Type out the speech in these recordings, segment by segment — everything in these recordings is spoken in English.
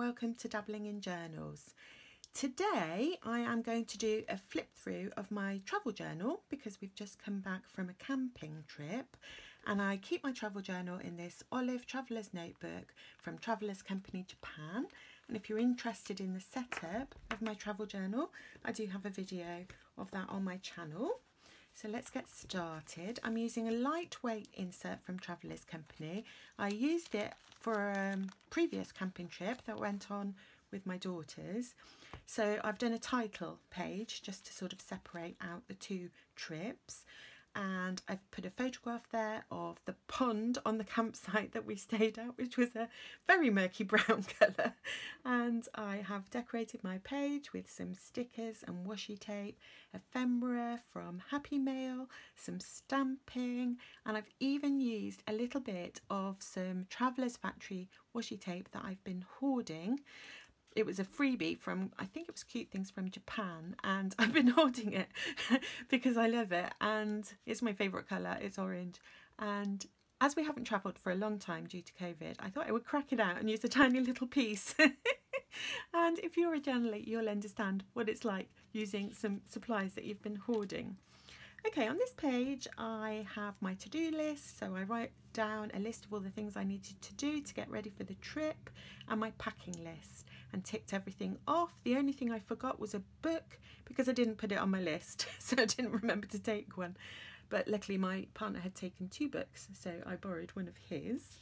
welcome to Dabbling in Journals. Today I am going to do a flip through of my travel journal because we've just come back from a camping trip, and I keep my travel journal in this olive traveller's notebook from Travellers Company Japan. And if you're interested in the setup of my travel journal, I do have a video of that on my channel. So let's get started. I'm using a lightweight insert from Travellers Company. I used it for a previous camping trip that went on with my daughters. So I've done a title page just to sort of separate out the two trips. And I've put a photograph there of the pond on the campsite that we stayed at, which was a very murky brown colour. And I have decorated my page with some stickers and washi tape, ephemera from Happy Mail, some stamping, and I've even used a little bit of some Travellers Factory washi tape that I've been hoarding. It was a freebie from, I think it was Cute Things from Japan, and I've been hoarding it because I love it and it's my favourite colour, it's orange. And as we haven't travelled for a long time due to COVID, I thought I would crack it out and use a tiny little piece. And if you're a journaler, you'll understand what it's like using some supplies that you've been hoarding. Okay, on this page I have my to-do list, so I write down a list of all the things I needed to do to get ready for the trip, and my packing list, and ticked everything off. The only thing I forgot was a book because I didn't put it on my list, so I didn't remember to take one. But luckily my partner had taken 2 books, so I borrowed one of his.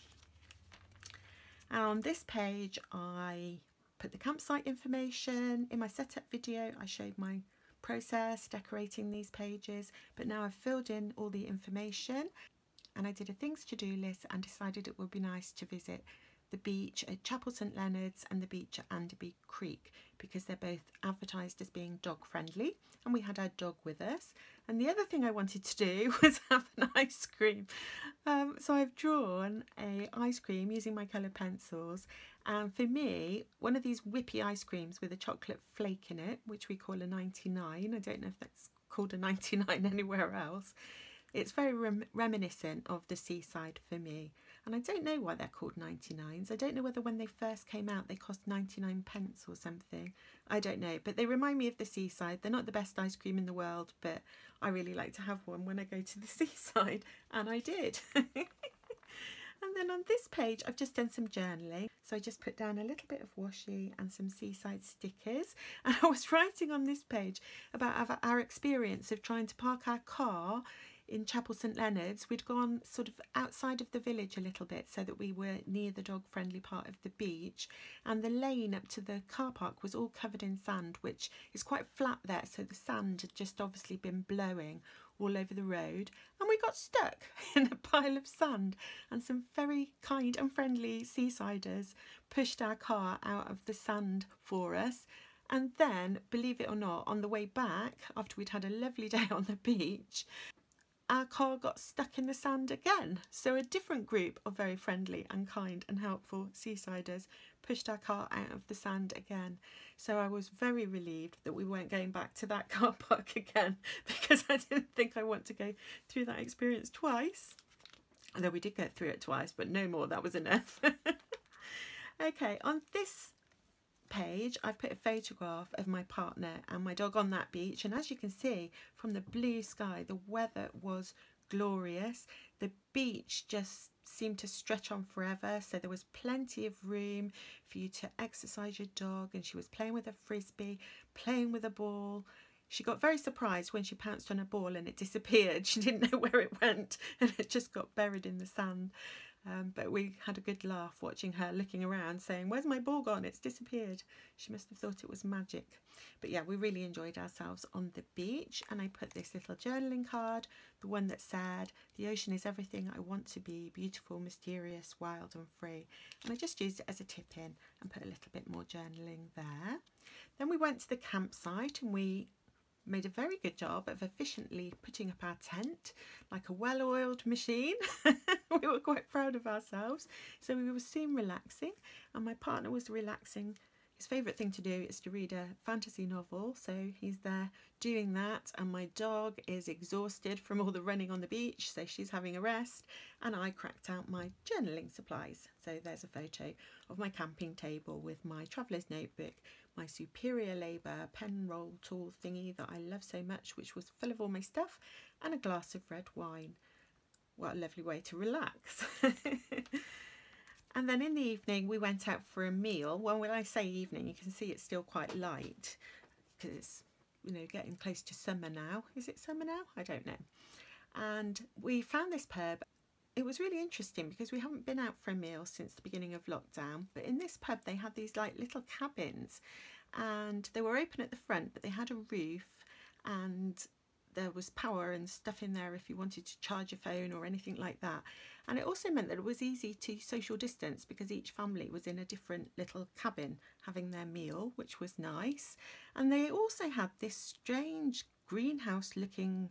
And on this page I put the campsite information. In my setup video I showed my process decorating these pages, but now I've filled in all the information, and I did a things to do list and decided it would be nice to visit the beach at Chapel St Leonard's and the beach at Anderby Creek because they're both advertised as being dog friendly, and we had our dog with us. And the other thing I wanted to do was have an ice cream. So I've drawn a ice cream using my coloured pencils, and for me, one of these whippy ice creams with a chocolate flake in it, which we call a 99. I don't know if that's called a 99 anywhere else. It's very reminiscent of the Seaside for me. And I don't know why they're called 99s. I don't know whether when they first came out they cost 99 pence or something. I don't know, but they remind me of the Seaside. They're not the best ice cream in the world, but I really like to have one when I go to the seaside, and I did. And then on this page I've just done some journaling. So I just put down a little bit of washi and some seaside stickers, and I was writing on this page about our experience of trying to park our car in Chapel St Leonard's. We'd gone sort of outside of the village a little bit so that we were near the dog friendly part of the beach, and the lane up to the car park was all covered in sand, which is quite flat there, so the sand had just obviously been blowing all over the road, and we got stuck in a pile of sand, and some very kind and friendly seasiders pushed our car out of the sand for us. And then, believe it or not, on the way back, after we'd had a lovely day on the beach, our car got stuck in the sand again. So a different group of very friendly and kind and helpful seasiders pushed our car out of the sand again. So I was very relieved that we weren't going back to that car park again, because I didn't think I want to go through that experience twice. Although we did go through it twice, but no more, that was enough. Okay, on this page I've put a photograph of my partner and my dog on that beach, and as you can see from the blue sky, the weather was glorious. The beach just seemed to stretch on forever, so there was plenty of room for you to exercise your dog, and she was playing with a frisbee, playing with a ball. She got very surprised when she pounced on a ball and it disappeared. She didn't know where it went and it just got buried in the sand. But we had a good laugh watching her looking around saying, "Where's my ball gone? It's disappeared." She must have thought it was magic. But yeah, we really enjoyed ourselves on the beach, and I put this little journaling card, the one that said, "The ocean is everything I want to be, beautiful, mysterious, wild and free." And I just used it as a tip in and put a little bit more journaling there. Then we went to the campsite and we made a very good job of efficiently putting up our tent like a well-oiled machine. We were quite proud of ourselves. So we were soon relaxing, and my partner was relaxing his favourite thing to do is to read a fantasy novel, so he's there doing that, and my dog is exhausted from all the running on the beach, so she's having a rest, and I cracked out my journaling supplies. So there's a photo of my camping table with my traveller's notebook, my superior labour pen roll tool thingy that I love so much, which was full of all my stuff, and a glass of red wine. What a lovely way to relax. And then in the evening we went out for a meal. Well, when I say evening, you can see it's still quite light because it's, you know, getting close to summer now. Is it summer now? I don't know. And we found this pub. It was really interesting because we haven't been out for a meal since the beginning of lockdown. But in this pub they had these like little cabins, and they were open at the front, but they had a roof, and there was power and stuff in there if you wanted to charge your phone or anything like that. And it also meant that it was easy to social distance because each family was in a different little cabin having their meal, which was nice. And they also had this strange greenhouse looking,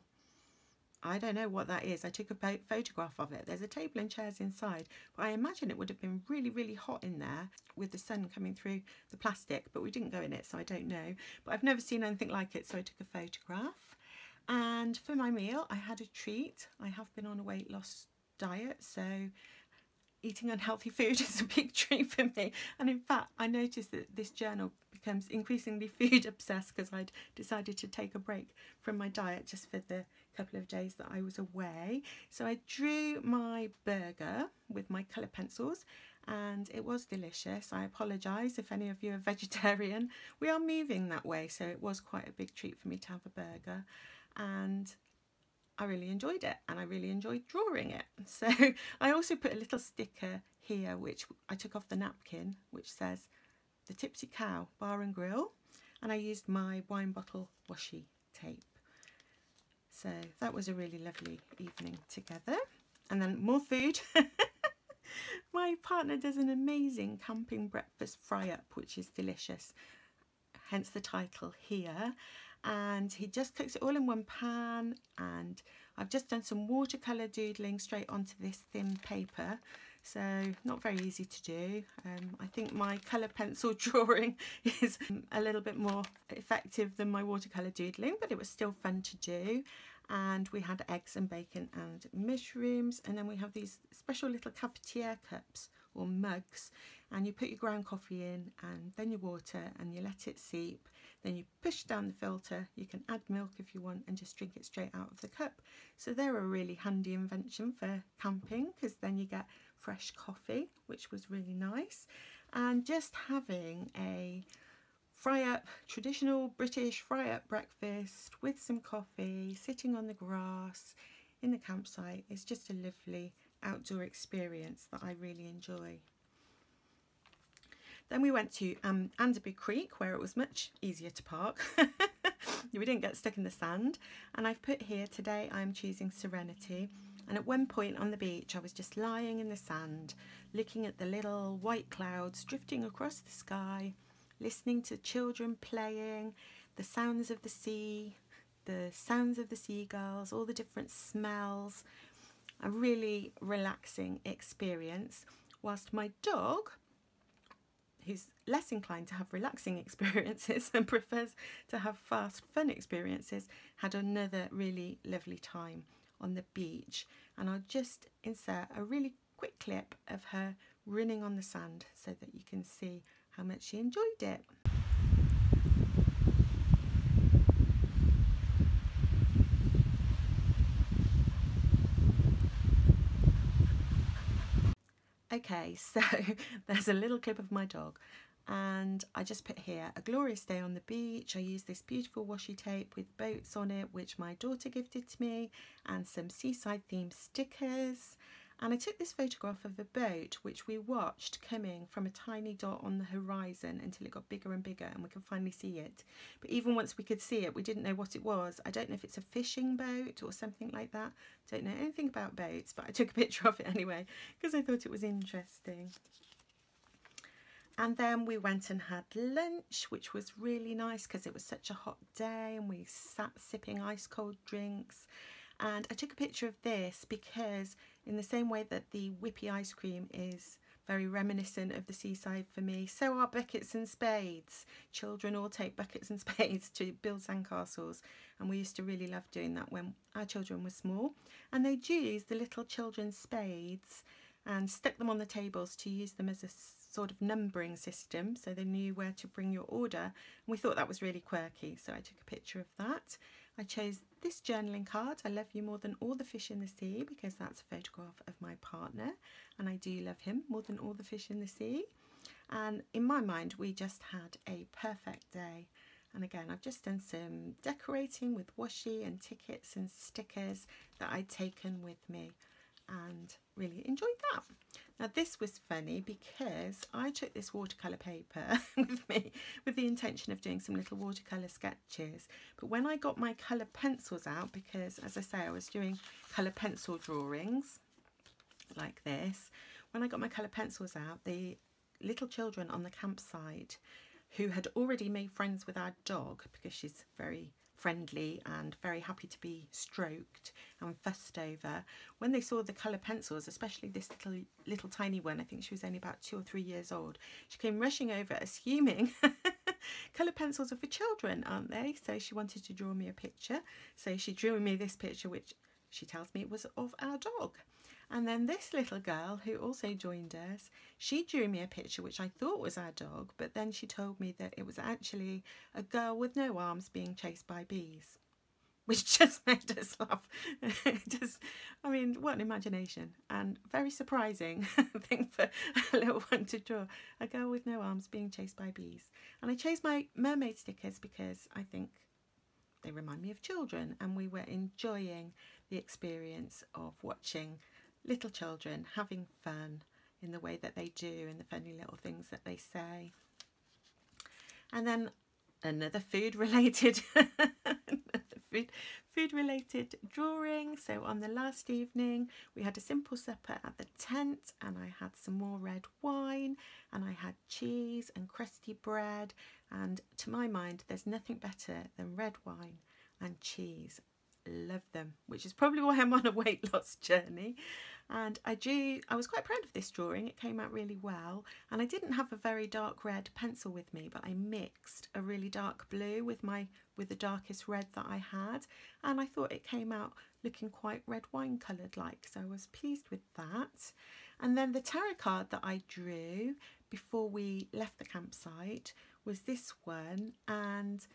I don't know what that is. I took a photograph of it. There's a table and chairs inside, but I imagine it would have been really, really hot in there with the sun coming through the plastic, but we didn't go in it, so I don't know. But I've never seen anything like it, so I took a photograph. And for my meal, I had a treat. I have been on a weight loss diet, so eating unhealthy food is a big treat for me. And in fact, I noticed that this journal becomes increasingly food obsessed because I'd decided to take a break from my diet just for the couple of days that I was away. So I drew my burger with my colour pencils, and it was delicious. I apologise if any of you are vegetarian. We are moving that way, so it was quite a big treat for me to have a burger. And I really enjoyed it, and I really enjoyed drawing it. So I also put a little sticker here which I took off the napkin, which says the Tipsy Cow Bar and Grill, and I used my wine bottle washi tape. So that was a really lovely evening together. And then more food. My partner does an amazing camping breakfast fry up, which is delicious, hence the title here. And he just cooks it all in one pan, and I've just done some watercolour doodling straight onto this thin paper, so not very easy to do. I think my colour pencil drawing is a little bit more effective than my watercolour doodling, but it was still fun to do. And we had eggs and bacon and mushrooms, and then we have these special little cafetiere cups or mugs, and you put your ground coffee in and then your water and you let it seep. Then you push down the filter, you can add milk if you want and just drink it straight out of the cup. So they're a really handy invention for camping because then you get fresh coffee, which was really nice. And just having a fry-up, traditional British fry-up breakfast with some coffee, sitting on the grass in the campsite is just a lovely outdoor experience that I really enjoy. Then we went to Anderby Creek, where it was much easier to park. We didn't get stuck in the sand. And I've put here, today I'm choosing Serenity. And at one point on the beach, I was just lying in the sand, looking at the little white clouds drifting across the sky, listening to children playing, the sounds of the sea, the sounds of the seagulls, all the different smells. A really relaxing experience, whilst my dog, who's less inclined to have relaxing experiences and prefers to have fast, fun experiences, had another really lovely time on the beach. And I'll just insert a really quick clip of her running on the sand so that you can see how much she enjoyed it. Okay, so there's a little clip of my dog, and I just put here a glorious day on the beach. I used this beautiful washi tape with boats on it, which my daughter gifted to me, and some seaside themed stickers. And I took this photograph of the boat, which we watched coming from a tiny dot on the horizon until it got bigger and bigger and we could finally see it. But even once we could see it, we didn't know what it was. I don't know if it's a fishing boat or something like that. Don't know anything about boats, but I took a picture of it anyway because I thought it was interesting. And then we went and had lunch, which was really nice because it was such a hot day, and we sat sipping ice cold drinks. And I took a picture of this because in the same way that the whippy ice cream is very reminiscent of the seaside for me. So are buckets and spades. Children all take buckets and spades to build sandcastles, and we used to really love doing that when our children were small. And they'd use the little children's spades and stuck them on the tables to use them as a sort of numbering system, so they knew where to bring your order. And we thought that was really quirky, so I took a picture of that. I chose this journaling card, I love you more than all the fish in the sea, because that's a photograph of my partner, and I do love him more than all the fish in the sea. And in my mind, we just had a perfect day. And again, I've just done some decorating with washi and tickets and stickers that I'd taken with me, and really enjoyed that. Now this was funny because I took this watercolour paper with me with the intention of doing some little watercolour sketches, but when I got my colour pencils out, because as I say I was doing colour pencil drawings like this, when I got my colour pencils out, the little children on the campsite who had already made friends with our dog, because she's very friendly and very happy to be stroked and fussed over, when they saw the colour pencils, especially this little tiny one, I think she was only about 2 or 3 years old, she came rushing over assuming colour pencils are for children, aren't they? So she wanted to draw me a picture, so she drew me this picture, which she tells me it was of our dog. And then this little girl who also joined us, she drew me a picture which I thought was our dog, but then she told me that it was actually a girl with no arms being chased by bees, which just made us laugh. I mean, what an imagination, and very surprising thing for a little one to draw, a girl with no arms being chased by bees. And I chose my mermaid stickers because I think they remind me of children, and we were enjoying the experience of watching little children having fun in the way that they do and the funny little things that they say. And then another food related food related drawing. So on the last evening we had a simple supper at the tent, and I had some more red wine, and I had cheese and crusty bread, and to my mind there's nothing better than red wine and cheese. Love them, which is probably why I'm on a weight loss journey. And I was quite proud of this drawing. It came out really well, and I didn't have a very dark red pencil with me, but I mixed a really dark blue with the darkest red that I had, and I thought it came out looking quite red wine coloured like, so I was pleased with that. And then the tarot card that I drew before we left the campsite was this one, and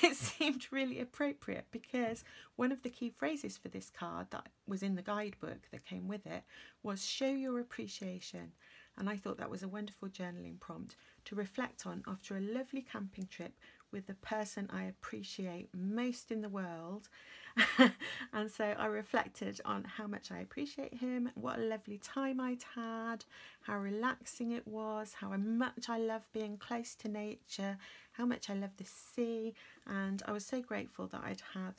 it seemed really appropriate because one of the key phrases for this card that was in the guidebook that came with it was show your appreciation, and I thought that was a wonderful journaling prompt to reflect on after a lovely camping trip with the person I appreciate most in the world. And so I reflected on how much I appreciate him, what a lovely time I'd had, how relaxing it was, how much I love being close to nature, how much I love the sea, and I was so grateful that I'd had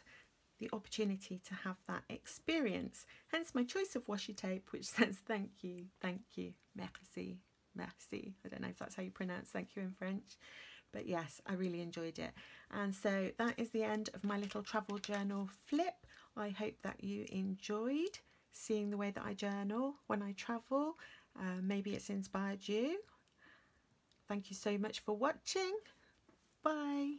the opportunity to have that experience. Hence my choice of washi tape, which says thank you, merci, merci. I don't know if that's how you pronounce thank you in French. But yes, I really enjoyed it. And so that is the end of my little travel journal flip. I hope that you enjoyed seeing the way that I journal when I travel. Maybe it's inspired you. Thank you so much for watching. Bye.